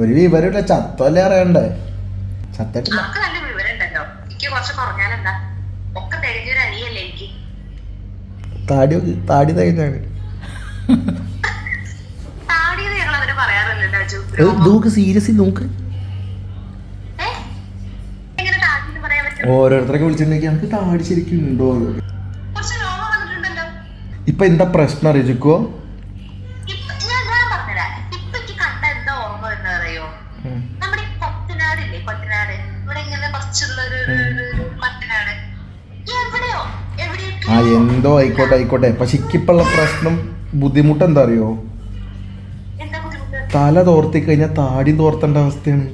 ഒരു വിവരമില്ല, ചത്തല്ലേ അറിയണ്ടേ? ചത്തിട്ടില്ല. താടി തയ്യാണ്. നോക്ക്, സീരിയസ്ലി നോക്ക്. ഓരോരുത്തരൊക്കെ വിളിച്ചിട്ടുണ്ടെങ്കിൽ എനിക്ക് താടി ശരിക്കും ഉണ്ടോ? ഇപ്പൊ എന്താ പ്രശ്നം അറിയിക്കോ? ആ എന്തോ ആയിക്കോട്ടെ. പക്ഷെ എനിക്കിപ്പുള്ള പ്രശ്നം ബുദ്ധിമുട്ട് എന്താ അറിയോ? തല തോർത്തി കഴിഞ്ഞാൽ താടി തോർത്തേണ്ട അവസ്ഥയാണ്.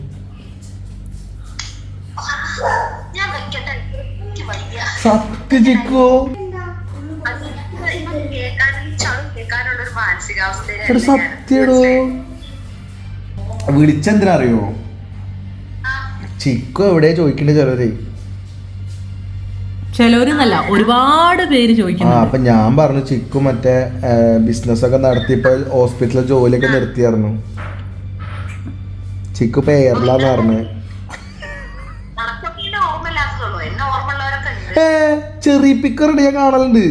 സത്യം ചിക്കോ, സത്യടോ. വിളിച്ചെന്തിനാ അറിയോ? ചിക്കു എവിടെയാ ചോദിക്കണ്ടേ ചിലവരെന്നല്ല ഒരുപാട് പേര് ചോദിക്കുന്നു. അപ്പൊ ഞാൻ പറഞ്ഞു ചിക്കു മറ്റേ ബിസിനസ് ഒക്കെ നടത്തിയപ്പോ ഹോസ്പിറ്റലിൽ ജോലിയൊക്കെ നിർത്തിയായിരുന്നു. ചിക്കു ഇപ്പൊ എയർലാന്ന് പറഞ്ഞു. ചെറിയ പിക്കറുണ്ട്, ഞാൻ കാണലുണ്ട്.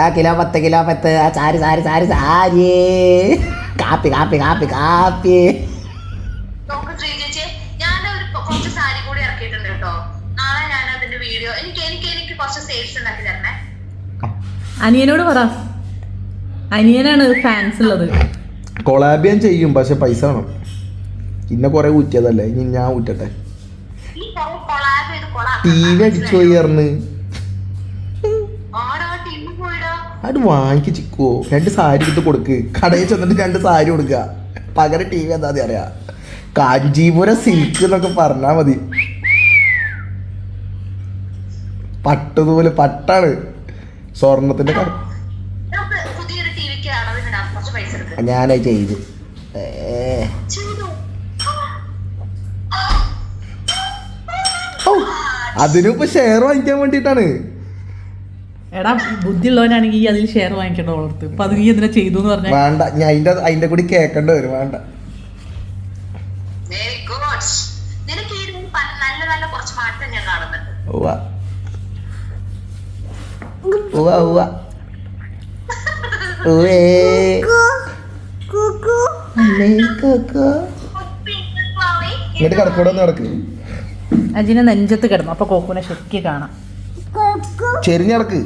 ആ കിലോ 10 കിലോ 10 സാരി കാപ്പി അനിയനോട് പറ, അനിയനാണ് ഫാൻസ് ഉള്ളത്. കൊളാബിയൻ ചെയ്യും, പക്ഷെ പൈസ വേണം. ഇന്നെ കൊറേ ഊറ്റിയതല്ലേ, ഇനി ഞാൻ ഊറ്റട്ടെ. TV അടിച്ചു പോയി അത് വാങ്ങിക്ക് ചിക്കോ. 2 സാരി എടുത്ത് കൊടുക്ക്. കടയിൽ ചെന്നിട്ട് 2 സാരി കൊടുക്കുക, പകരം TV എന്താ അറിയാ? കാഞ്ചീപുരം സിൽക്ക് എന്നൊക്കെ പറഞ്ഞാ മതി. പട്ടുപോലെ പട്ടാണ്, സ്വർണത്തിന്റെ ഞാനായി ചെയ്ത്. അതിനിപ്പോ ഷെയർ വാങ്ങിക്കാൻ വേണ്ടിട്ടാണ്. എടാ ബുദ്ധിയുള്ളവനാണെങ്കിൽ അതിൽ ഷെയർ വാങ്ങിക്കണ്ടോ വളർത്ത്. ഇപ്പൊ അത് നീ എന്തിനാ ചെയ്തു എന്ന് പറഞ്ഞാൽ വേണ്ട, ഞാൻ അതിന്റെ കൂടി കേൾക്കേണ്ടി വരും. വേണ്ട. ഇങ്ങോട്ട് കിടക്കൂടെ നടക്ക്. അജിനെ നെഞ്ചത്ത് കിടന്നു, അപ്പൊ കോക്കുനെ ശരിക്ക് കാണാം. ചെരിഞ്ഞടക്ക്.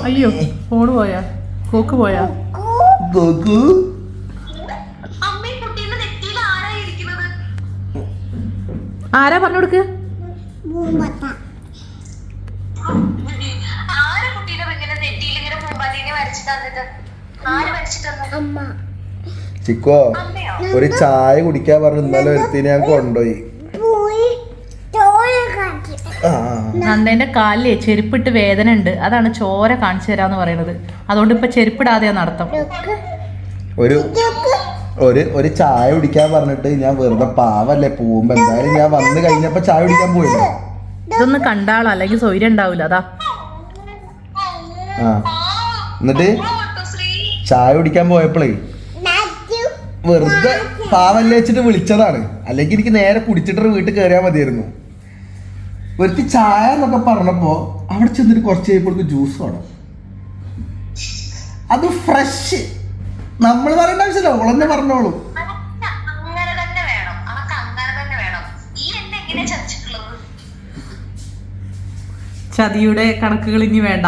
അയ്യോ ഫോണ് പോയാ? കോക്ക് പോയാ? ആരാ പറഞ്ഞു കൊടുക്ക്? ചിക്കോ, ഒരു ചായ കുടിക്കാൻ പറഞ്ഞു ഇന്നലെ ഒരുത്തിന് ഞാൻ കൊണ്ടുപോയി. നന്ദേന്റെ കാലിലെ ചെരുപ്പിട്ട് വേദന ഉണ്ട്, അതാണ് ചോര കാണിച്ചു തരാന്ന് പറയുന്നത്. അതുകൊണ്ട് ഇപ്പൊ ചെരുപ്പിടാതെയാ നടത്തം. ഒരു ചായ കുടിക്കാൻ പറഞ്ഞിട്ട് ഞാൻ വെറുതെ പാവല്ലേ പോകുമ്പോ എന്തായാലും ഞാൻ വന്ന് കഴിഞ്ഞപ്പോ ചായ കുടിക്കാൻ പോയില്ല. ഇതൊന്ന് കണ്ടാളോ, അല്ലെങ്കിൽ സൗര്യം ഉണ്ടാവൂല. അതാ എന്നിട്ട് ചായ കുടിക്കാൻ പോയപ്പോഴേ വെറുതെ പാവല്ലേ വെച്ചിട്ട് വിളിച്ചതാണ്. അല്ലെങ്കിൽ എനിക്ക് നേരെ കുടിച്ചിട്ട് വീട്ടിൽ കയറിയാൽ മതിയായിരുന്നു. ഒരുത്തി ചായ എന്നൊക്കെ പറഞ്ഞപ്പോ അവിടെ ചെന്നിട്ട് കുറച്ച് കഴിയുമ്പോഴേക്ക് ജ്യൂസ് വേണം. അത് ഫ്രഷ്. നമ്മൾ പറയേണ്ട ആവശ്യമില്ല, ഓളെന്നെ പറഞ്ഞോളൂ. ചതിയുടെ കണക്കുകൾ ഇനി വേണ്ട.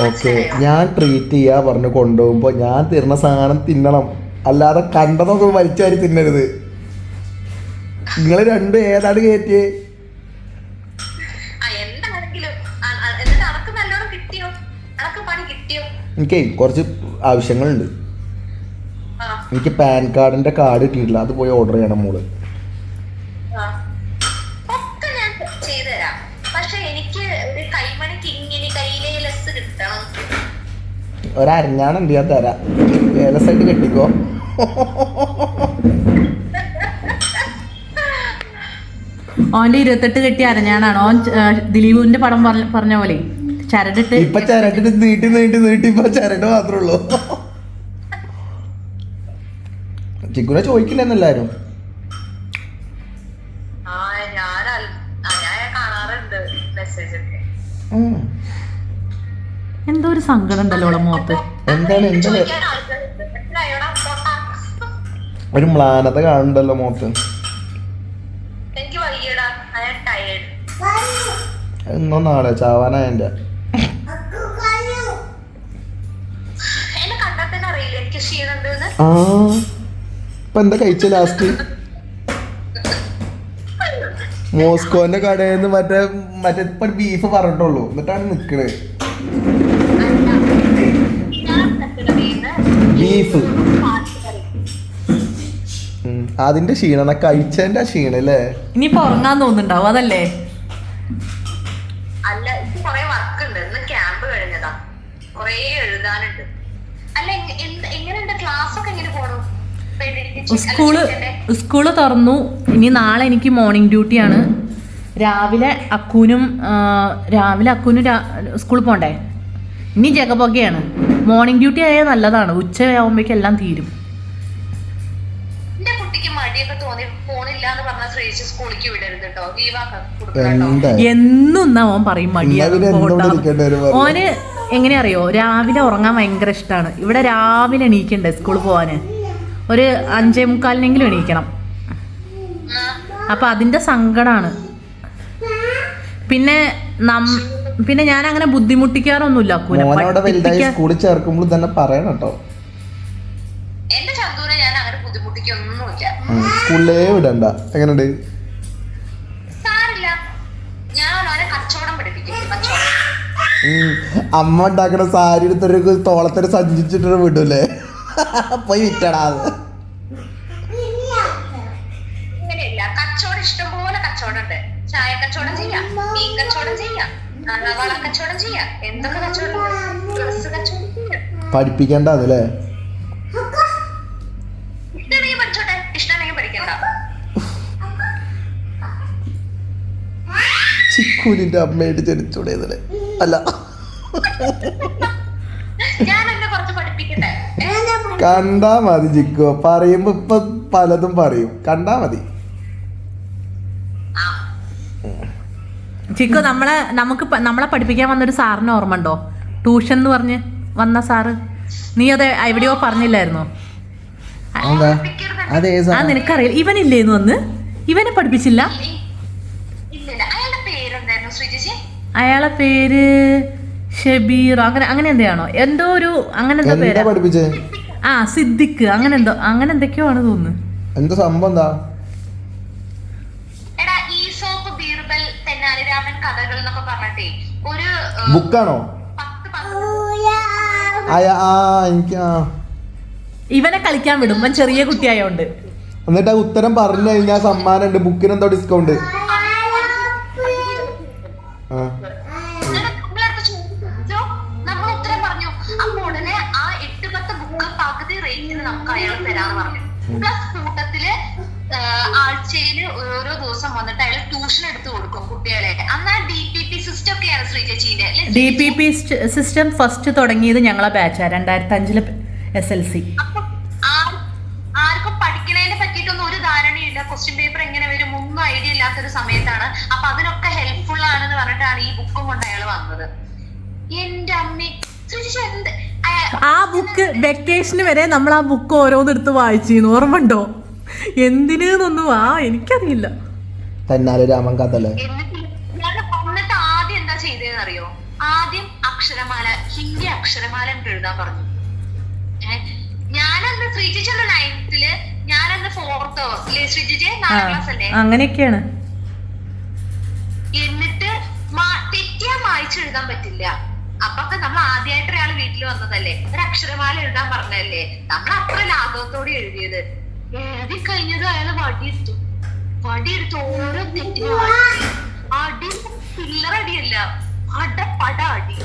ഓക്കെ, ഞാൻ ട്രീറ്റ് ചെയ്യാ പറഞ്ഞു കൊണ്ടുപോകുമ്പോ ഞാൻ തരുന്ന സാധനം തിന്നണം, അല്ലാതെ കണ്ടതൊക്കെ വലിച്ചാരി തിന്നരുത്. നിങ്ങൾ രണ്ടും ഏതാണ് കയറ്റിയേ? എനിക്കേ കുറച്ച് ആവശ്യങ്ങളുണ്ട്. എനിക്ക് പാൻ കാർഡിന്റെ കാർഡ് കിട്ടിയിട്ടില്ല, അത് പോയി ഓർഡർ ചെയ്യണം മോള്. ഒരഞ്ഞാണുണ്ട്, ഞാൻ തരാം. ഏലസായിട്ട് കെട്ടിക്കോ. ഓന്റെ 28 കെട്ടി അരഞ്ഞാണാണ് ഓൻ. ദിലീപിന്റെ പടം പറഞ്ഞ പോലെ ചരടിട്ട് ഇപ്പൊ ചരട്ടിട്ട് നീട്ടി നീട്ടി നീട്ടി ഇപ്പൊ ചരട് മാത്രമേ ഉള്ളൂ. ചിക്കുനെ ചോദിക്കില്ലെന്നെല്ലാരും. എന്തോ ഒരു സങ്കടം ഉണ്ടല്ലോ ഓളെ മുഖത്ത്. എന്താണ് എന്താണ് ഒരു മ്ലാനത കാണുന്നുണ്ടല്ലോ മുഖത്ത്. എന്നോ നാളെ ചാവാനായ എന്റെ ആ ഇപ്പൊ എന്താ കഴിച്ച ലാസ്റ്റ്? മോസ്കോന്റെ കടയിൽ നിന്ന് മറ്റേ ഇപ്പൊ ബീഫ് പറഞ്ഞിട്ടുള്ളൂ എന്നിട്ടാണ് നിക്കണേ. ബീഫ് അതിന്റെ ക്ഷീണ കഴിച്ചതിന്റെ ക്ഷീണം അല്ലേ? ഇനിയിപ്പോ ഉറങ്ങാൻ തോന്നുന്നുണ്ടാവും അതല്ലേ? അല്ല കൊറേ വർക്ക് ഉണ്ട്. ഇന്ന് ക്യാമ്പ് കഴിഞ്ഞതാ, കൊറേ എഴുതാനുണ്ട്. അല്ല എങ്ങനെയുണ്ട് ക്ലാസ് ഒക്കെ? എങ്ങനെ പോണു? സ്കൂള് തുറന്നു. ഇനി നാളെ എനിക്ക് മോർണിംഗ് ഡ്യൂട്ടിയാണ്. രാവിലെ അക്കൂനും സ്കൂളിൽ പോണ്ടേ. ഇനി ജഗപൊകയാണ്. മോർണിംഗ് ഡ്യൂട്ടി ആയാൽ നല്ലതാണ്, ഉച്ചയാവുമ്പോഴേക്കും എല്ലാം തീരും. എന്റെ കുട്ടിക്ക് മടിയൊക്കെ തോന്നി പോണില്ല എന്ന് പറഞ്ഞ ശ്രീച്ച് സ്കൂളിലേക്ക് വിടരുത് കേട്ടോ, ലീവാക്കാം. എന്നും ഓൻ പറയും മടിയാണ്. ഓന് എങ്ങനെ അറിയോ, രാവിലെ ഉറങ്ങാൻ ഭയങ്കര ഇഷ്ടമാണ്. ഇവിടെ രാവിലെ എണീക്കണ്ടേ സ്കൂളിൽ പോവാന്, ഒരു 5:45 എണീക്കണം. അപ്പൊ അതിന്റെ സങ്കടാണ്. പിന്നെ ഞാൻ അങ്ങനെ ബുദ്ധിമുട്ടിക്കാറൊന്നുമില്ല. സ്കൂളിൽ ചേർക്കുമ്പോൾ തന്നെ പറയണം കേട്ടോ. എന്റെ ചന്ദൂനെ ഞാൻ അങ്ങനെ ബുദ്ധിമുട്ടിക്കൊന്നുമില്ല. സ്കൂളിലേ വിടണ്ട. എങ്ങനെയുണ്ട്? സാരില്ല, ഞാൻ അവനെ കച്ചവടം പഠിപ്പിക്കും. അമ്മ ഉണ്ടാക്കണ സാരി എടുത്തൊരു തോളത്തൊരു സഞ്ചിച്ചിട്ട് വിടൂലേ, പോയി വിറ്റടാ. അങ്ങനെയല്ല, കച്ചവടം ഇഷ്ടംപോലെ കച്ചവടം ഉണ്ട്. ചായ കച്ചവടം ചെയ്യാം, മീൻ കച്ചവടം ചെയ്യാം, വള കച്ചവടം ചെയ്യാം, എന്തൊക്കെ കച്ചവടം, ഡ്രസ് കച്ചവടം ചെയ്യാം. പഠിപ്പിക്കണ്ട അതല്ലേ? ഇഷ്ടമാണെങ്കിൽ പഠിച്ചോട്ടെ, ഇഷ്ടമാണെങ്കിൽ പഠിക്കണ്ട. ചിക്കൂരിന്റെ അമ്മയായിട്ട് ജനിച്ചൂടെ അല്ല? ഞാൻ എന്നെ കുറച്ച് പഠിപ്പിക്കട്ടെ. കണ്ടാ മതി ചിക്കു, പറയുമ്പോ ഇപ്പൊ പലതും പറയും, കണ്ടാ മതി. ചിക്കു നമ്മളെ പഠിപ്പിക്കാൻ വന്നൊരു സാറിന് ഓർമ്മ ഉണ്ടോ? ട്യൂഷൻ എന്ന് പറഞ്ഞ് വന്ന സാറ്, നീ അത് എവിടെയോ പറഞ്ഞില്ലായിരുന്നോ? ആ നിനക്കറിയില്ല, ഇവനില്ലേന്ന് വന്ന് ഇവനെ പഠിപ്പിച്ചില്ല. അയാളെ പേര് ഷബീർ അങ്ങനെ എന്തെയാണോ, എന്തോ ഒരു അങ്ങനെ എന്തോ പേര്. ആ സിദ്ദിഖ് അങ്ങനെ എന്തൊക്കെയോ ആണ് തോന്നുന്നു. എന്താ സംഭവം? എന്താ കഥകൾ എന്നൊക്കെ പറഞ്ഞിട്ടേ ഒരു ബുക്കാണോ? ഇവനെ കളിക്കാൻ വിടും, ഇവൻ ചെറിയ കുട്ടിയായോണ്ട്. എന്നിട്ട് ആ ഉത്തരം പറഞ്ഞു കഴിഞ്ഞാൽ സമ്മാനം ഉണ്ട്, ബുക്കിന് എന്തോ ഡിസ്കൗണ്ട്. നമ്മൾ ഉത്തരം പറഞ്ഞു. അപ്പൊ ഉടനെ ആ 8-10 ബുക്ക് പകുതി റേറ്റിന് നമുക്ക് അയാൾ തരാന്ന് പറഞ്ഞു. പ്ലസ് കൂട്ടത്തില് ആഴ്ചയിൽ ഓരോ ദിവസം വന്നിട്ട് അയാൾ ട്യൂഷൻ എടുത്തു കൊടുക്കും കുട്ടികളെ. അന്നാ DPP സിസ്റ്റം ഒക്കെയാണ് ശ്രീചേച്ചിന്റെ. DPP സിസ്റ്റം ഫസ്റ്റ് തുടങ്ങിയത് ഞങ്ങളെ ബാച്ചാ 2005 SLC. അപ്പൊ ആർക്കും പഠിക്കണതിനെ പറ്റിയിട്ടൊന്നും ഒരു ധാരണയില്ല. ക്വസ്റ്റ്യൻ പേപ്പർ എങ്ങനെ വരും ഒന്നും ഐഡിയ ഇല്ലാത്തൊരു സമയത്താണ്. അപ്പൊ അതിനൊക്കെ ഹെൽപ്ഫുൾ ആണെന്ന് പറഞ്ഞിട്ടാണ് ഈ ബുക്കും കൊണ്ട് അയാൾ വന്നത്. എന്റെ അമ്മേ, ആ ബുക്ക് വെക്കേഷന് വരെ നമ്മൾ ആ ബുക്ക് ഓരോന്നെടുത്ത് വായിച്ചിരുന്നു, ഓർമ്മണ്ടോ? എന്തിനൊന്നും എനിക്കറിയില്ല. രാമൻ കഥല്ലേ. എന്നിട്ട് ആദ്യം എന്താ ചെയ്തതെന്ന് അറിയോ? ആദ്യം അക്ഷരമാല, ഹിന്ദി അക്ഷരമാല എഴുതാൻ പറഞ്ഞു. ഞാനന്ന് ശ്രീജിച്ചന്റെ 9th, ഞാനന്ന് 4th ശ്രീജിച്ച് 4ാം ക്ലാസ് അല്ലേ? അങ്ങനെയൊക്കെയാണ്. എന്നിട്ട് തെറ്റിയാ വായിച്ചു എഴുതാൻ പറ്റില്ല. അപ്പൊക്കെ നമ്മൾ ആദ്യമായിട്ട് ഒരാൾ വീട്ടിൽ വന്നതല്ലേ, ഒരു അക്ഷരമാല എഴുതാൻ പറഞ്ഞതല്ലേ, നമ്മൾ അത്ര ലാഘവത്തോടെ എഴുതിയത്. എഴുതി കഴിഞ്ഞത് അയാള് വടിയെടുത്ത് ഓരോ തെറ്റിനും അടി, പിള്ളർ അടിയല്ല, പട അടി.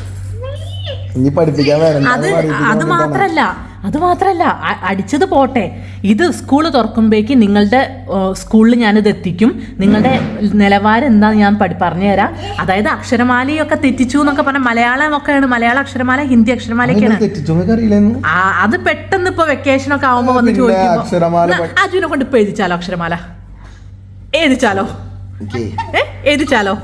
അത് മാത്രല്ല അത് മാത്രല്ല അടിച്ചത് പോട്ടെ, ഇത് സ്കൂൾ തുറക്കുമ്പോഴേക്ക് നിങ്ങളുടെ സ്കൂളിൽ ഞാനിത് എത്തിക്കും, നിങ്ങളുടെ നിലവാരം എന്താന്ന് ഞാൻ പറഞ്ഞുതരാം. അതായത് അക്ഷരമാലയൊക്കെ തെറ്റിച്ചു എന്നൊക്കെ പറഞ്ഞാൽ മലയാളമൊക്കെയാണ്, മലയാള അക്ഷരമാല ഹിന്ദി അക്ഷരമാലയൊക്കെയാണ്. അത് പെട്ടെന്ന് ഇപ്പൊ വെക്കേഷൻ ഒക്കെ ആവുമ്പോ വന്ന് ചോദിക്കുമ്പോ അജുവിനെ കൊണ്ട് ഇപ്പൊ എഴുതിച്ചാലോ അക്ഷരമാല? എഴുതിച്ചാലോ? എഴുതിച്ചാലോ?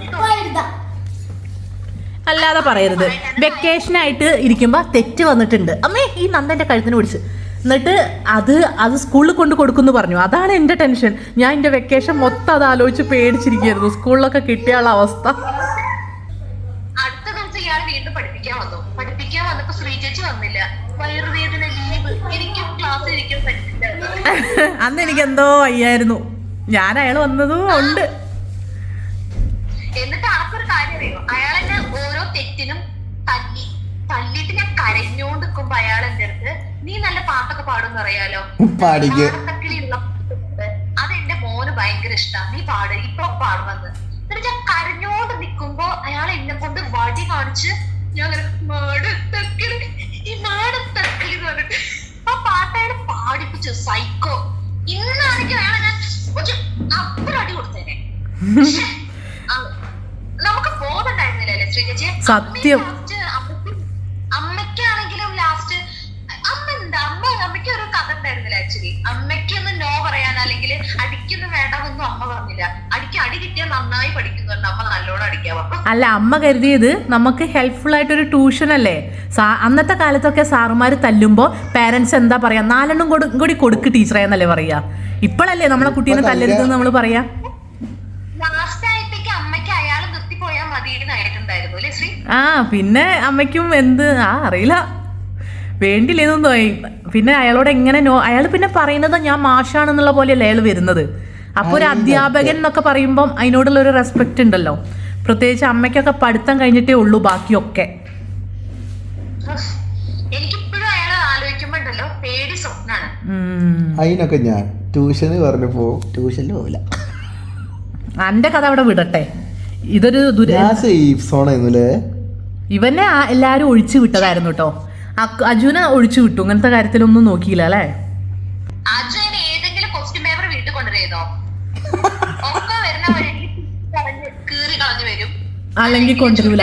അല്ലാതെ പറയരുത്. വെക്കേഷനായിട്ട് ഇരിക്കുമ്പോൾ തെറ്റ് വന്നിട്ടുണ്ട്, അമ്മേ ഈ നന്ദൻ്റെ കഴുത്തിന് പിടിച്ച്, എന്നിട്ട് അത് സ്കൂളിൽ കൊണ്ട് കൊടുക്കുമെന്ന് പറഞ്ഞു. അതാണ് എൻ്റെ ടെൻഷൻ. ഞാൻ എൻ്റെ വെക്കേഷൻ മൊത്തം അത് ആലോചിച്ച് പേടിച്ചിരിക്കുകയായിരുന്നു, സ്കൂളിലൊക്കെ കിട്ടിയുള്ള അവസ്ഥ. അടുത്ത ദിവസം ഇയാൾ വീണ്ടും പഠിപ്പിക്കാൻ വന്നപ്പോ ശ്രീചേച്ചി വന്നില്ല, വയറുവേദന, ലീവ്, എനിക്കും ക്ലാസ് ഇരിക്കാൻ പറ്റില്ല. അന്ന് എനിക്ക് എന്തോ വയ്യായിരുന്നു, ഞാൻ അയാൾ വന്നതും ഉണ്ട്. എന്നിട്ട് ആൾക്കൊരു കാര്യം അറിയോ, അയാളെന്നെ ഓരോ തെറ്റിനും തല്ലിയിട്ട് ഞാൻ കരഞ്ഞോണ്ട് നിൽക്കുമ്പോ അയാൾ എന്റെ അടുത്ത് നീ നല്ല പാട്ടൊക്കെ പാടുമെന്ന് അറിയാലോ, അതെന്റെ മോന് ഭയങ്കര ഇഷ്ടമാണ്, നീ പാട്, ഇപ്പൊ പാടുമെന്ന്. എന്നിട്ട് ഞാൻ കരഞ്ഞോണ്ട് നിൽക്കുമ്പോ അയാൾ എന്നെ കൊണ്ട് വടി കാണിച്ച് ഞാൻ ഈ മാടത്തക്കിളി എന്ന് പറഞ്ഞിട്ട് ആ പാട്ട് അയാൾ പാടിപ്പിച്ചു. സൈക്കോ. ഇന്നാണെങ്കിൽ അയാളെ ഞാൻ അപ്പുറം അടി കൊടുത്തേനെ. നമുക്ക് ബോധമുണ്ടായിരുന്നില്ലല്ലേ ശ്രീജി? സത്യം. അമ്മയ്ക്കാണെങ്കിലും ലാസ്റ്റ് അമ്മയ്ക്ക് ഒരു കഥ ഉണ്ടായിരുന്നില്ല. ആക്ച്വലി അമ്മയ്ക്കൊന്ന് നോ പറയാൻ, അല്ലെങ്കിൽ അടിക്കൊന്നും വേണ്ടെന്നൊന്നും അമ്മ പറഞ്ഞില്ല. അടി കിട്ടിയാൽ നന്നായി പഠിക്കുന്നുണ്ട്, അമ്മ നല്ലോണം അടിക്കാൻ പറഞ്ഞു. അല്ല, അമ്മ കരുതിയത് നമുക്ക് ഹെൽപ്ഫുൾ ആയിട്ടൊരു ട്യൂഷൻ അല്ലേ. അന്നത്തെ കാലത്തൊക്കെ സാറുമാർ തല്ലുമ്പോൾ പേരൻസ് എന്താ പറയാ, 4 കൂടി കൊടുക്ക് ടീച്ചറെ എന്നല്ലേ പറയാ. ഇപ്പോഴല്ലേ നമ്മളെ കുട്ടീനെ തല്ലരുതെന്ന് നമ്മൾ പറയാ. ആ പിന്നെ അമ്മയ്ക്കും അറിയില്ല, വേണ്ടില്ലെന്നും തോന്നി. പിന്നെ അയാളോട് എങ്ങനെ അയാൾ പിന്നെ പറയുന്നത് ഞാൻ മാഷാണെന്നുള്ള പോലെയല്ലേ അയാൾ വരുന്നത്. അപ്പോൾ ഒരു അധ്യാപകൻ എന്നൊക്കെ പറയുമ്പം അതിനോടുള്ള ഒരു റെസ്പെക്ട് ഉണ്ടല്ലോ. പ്രത്യേകിച്ച് അമ്മയ്ക്കൊക്കെ പഠിത്തം കഴിഞ്ഞിട്ടേ ഉള്ളൂ ബാക്കിയൊക്കെ. എനിക്കിപ്പോഴും അയാളെ ആലോചിക്കുമ്പോണ്ടല്ലോ പേടി സ്വപ്നാണ്. അതിനൊക്കെ ഞാൻ ട്യൂഷന് പറഞ്ഞപ്പോ ട്യൂഷനിൽ പോവില്ല. എന്റെ കഥ അവിടെ വിടട്ടെ. ഇതൊരു ഇവനെ എല്ലാരും ഒഴിച്ചു വിട്ടതായിരുന്നു കേട്ടോ. അജുനെ ഒഴിച്ചു വിട്ടു, ഇങ്ങനത്തെ കാര്യത്തിലൊന്നും നോക്കിയില്ല അല്ലേ. അല്ലെങ്കിൽ കൊണ്ടുവരൂല.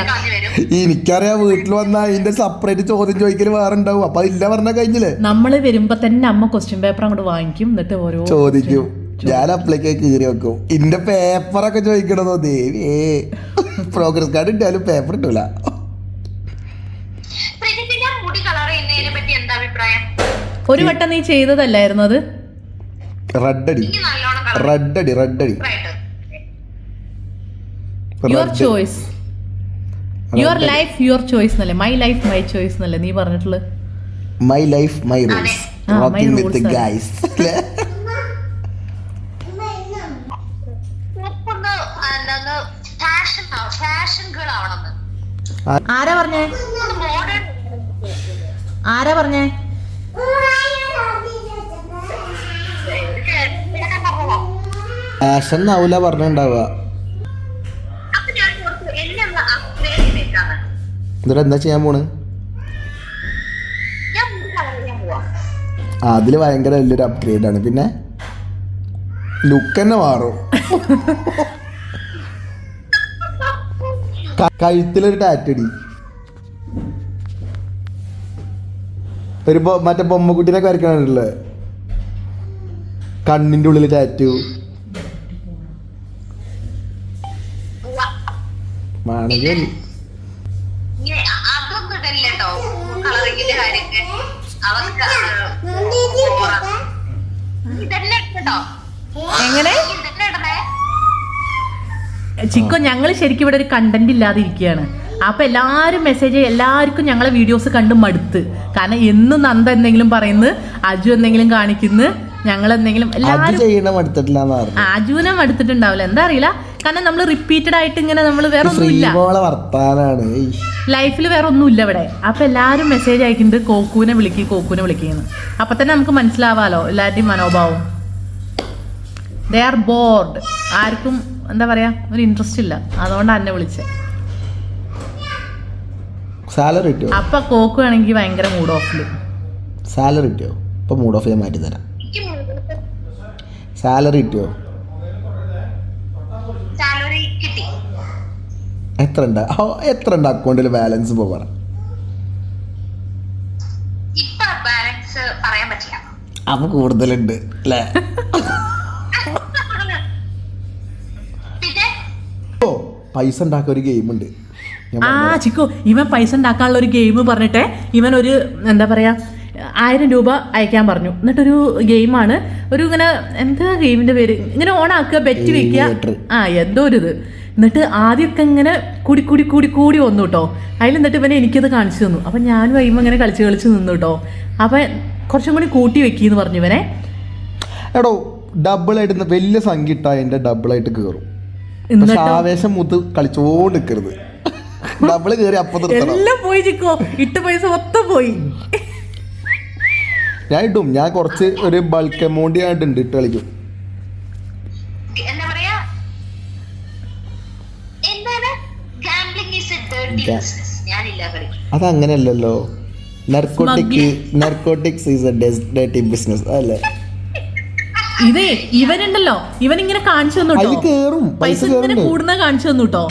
എനിക്കറിയാം, വീട്ടിൽ വന്നാ അതിന്റെ സെപ്പറേറ്റ് ചോദ്യം ചോദിക്കല് വേറെ ഉണ്ടാവും. അപ്പൊ ഇല്ല പറഞ്ഞ കഴിഞ്ഞില്ലേ, നമ്മള് വരുമ്പോ തന്നെ അമ്മ ക്വസ്റ്റ്യൻ പേപ്പർ അങ്ങോട്ട് വാങ്ങിക്കും, എന്നിട്ട് ഓരോ ചോദിക്കും. ഞാൻ അപ്ലൈക്ക് കീറി വെക്കും. ഇന്റെ പേപ്പറൊക്കെ ചോദിക്കണതോ ദേവിയേ. പ്രോഗ്രസ് കാർഡ് ഇട്ടാലും പേപ്പർ ഇട്ടൂല. ഒരു വട്ടം നീ ചെയ്തതല്ലായിരുന്നു അത്? റെഡടി your choice, your life your choice എന്നല്ലേ, മൈ ലൈഫ് മൈ ചോയ്സ് എന്നല്ലേ നീ പറഞ്ഞിട്ടുള്ളത്? My life my rules, rocking with the guys. ആരാ പറഞ്ഞേ? ഫാഷൻ ആവൂല പറഞ്ഞുണ്ടാവുക. എന്നിട്ട് എന്താ ചെയ്യാൻ പോണ്? അതില് ഭയങ്കര വലിയൊരു അപ്ഗ്രേഡ് ആണ്. പിന്നെ ലുക്ക് തന്നെ മാറും. കഴുത്തിലൊരു ടാറ്റടി, ഒരു മറ്റേ ബൊമ്മക്കുട്ടീനൊക്കെ വരയ്ക്കാനുള്ളേ, കണ്ണിന്റെ ഉള്ളിൽ ടാറ്റു. എങ്ങനെ ചിക്കോ, ഞങ്ങൾ ശരിക്കും ഇവിടെ ഒരു കണ്ടന്റ് ഇല്ലാതെ ഇരിക്കുകയാണ്. അപ്പൊ എല്ലാവർക്കും ഞങ്ങളെ വീഡിയോസ് കണ്ട് മടുത്ത്. കാരണം എന്നും നന്ദ എന്തെങ്കിലും പറയുന്നു, അജു എന്തെങ്കിലും കാണിക്കുന്നു, ഞങ്ങൾ എന്തെങ്കിലും അജുവിനെ മടുത്തിട്ടുണ്ടാവില്ല, എന്താ അറിയില്ല. കാരണം നമ്മൾ റിപ്പീറ്റഡ് ആയിട്ട് ഇങ്ങനെ നമ്മൾ വേറെ ഒന്നുമില്ല ലൈഫിൽ, വേറെ ഒന്നുമില്ല ഇവിടെ. അപ്പൊ എല്ലാരും മെസ്സേജ് അയക്കുന്നത് കോക്കൂനെ വിളിക്കുന്നു. അപ്പൊ തന്നെ നമുക്ക് മനസ്സിലാവാലോ എല്ലാവരുടെയും മനോഭാവം. They are bored. ആർക്കും എന്താ പറയാ, ഒരു ഇൻട്രസ്റ്റ് ഇല്ല. അതുകൊണ്ടാണ് എന്നെ വിളിച്ചത്. അപ്പൊ കോക്കു ആണെങ്കിൽ ഭയങ്കര മൂഡ് ഓഫില്. സാലറി കിട്ടിയോ? ഇപ്പം മൂഡ് ഓഫ് ചെയ്യാൻ മാറ്റി തരാം. എനിക്ക് സാലറി കിട്ടിയോ? സാലറി കിട്ടി. എത്ര ഉണ്ട് അക്കൗണ്ടിൽ ബാലൻസ് ഇപ്പോൾ പറ. ഇപ്പൊ ബാലൻസ് പറയാൻ പറ്റില്ല. അപ്പൊ കൂടുതലുണ്ട് അല്ലേ? പിന്നെ പൈസ ഉണ്ടാക്കിയ ഒരു ഗെയിം ഉണ്ട്. ചിക്കു, ഇവൻ പൈസ ഉണ്ടാക്കാനുള്ള ഒരു ഗെയിം പറഞ്ഞിട്ട് ഇവൻ ഒരു എന്താ പറയാ 1000 രൂപ അയക്കാൻ പറഞ്ഞു. എന്നിട്ടൊരു ഗെയിമാണ്, ഒരു ഇങ്ങനെ എന്താ ഗെയിമിന്റെ പേര്, ഇങ്ങനെ ഓണാക്കുക, ബെറ്റ് വെക്കുക, എന്തോ ഒരു ഇത്. എന്നിട്ട് ആദ്യമൊക്കെ ഇങ്ങനെ കൂടി കൂടി കൂടി കൂടി വന്നു കേട്ടോ. അതിൽ എന്നിട്ട് ഇവനെ എനിക്കത് കാണിച്ചു തന്നു. അപ്പം ഞാനും കഴിയുമ്പോൾ ഇങ്ങനെ കളിച്ച് നിന്നു കേട്ടോ. അപ്പം കുറച്ചും കൂടി കൂട്ടി വെക്കിന്ന് പറഞ്ഞു ഇവനെ. എടോ ഡബിളായിട്ട് വലിയ സംഖ്യ ഇട്ടാ എൻ്റെ ഡബിളായിട്ട് കയറും. ആവേശം മൂത്ത് കളിച്ചോണ്ടിരിക്കരുത്. ഡബിള് കയറി അപ്പം എല്ലാം പോയി ചിക്കോ, ഇട്ട പൈസ മൊത്തം പോയി. ഞാൻ ഇട്ടും, ഞാൻ കുറച്ച് ഒരു ബൾക്ക് എമൗണ്ട് ആയിട്ടുണ്ട് ഇട്ട് കളിക്കും. എന്താ പറയാ, എന്താണ് gambling is a dirty business. ഞാനില്ല കളിക്കും. അതങ്ങനെയല്ലല്ലോ, narcotics is a dirty business അല്ലേ? ഇതേ ഇവനുണ്ടല്ലോ, ഇവൻ ഇങ്ങനെ കാണിച്ചു തന്നു, പൈസ ഇങ്ങനെ കൂടുന്ന കാണിച്ചു തന്നു കേട്ടോ.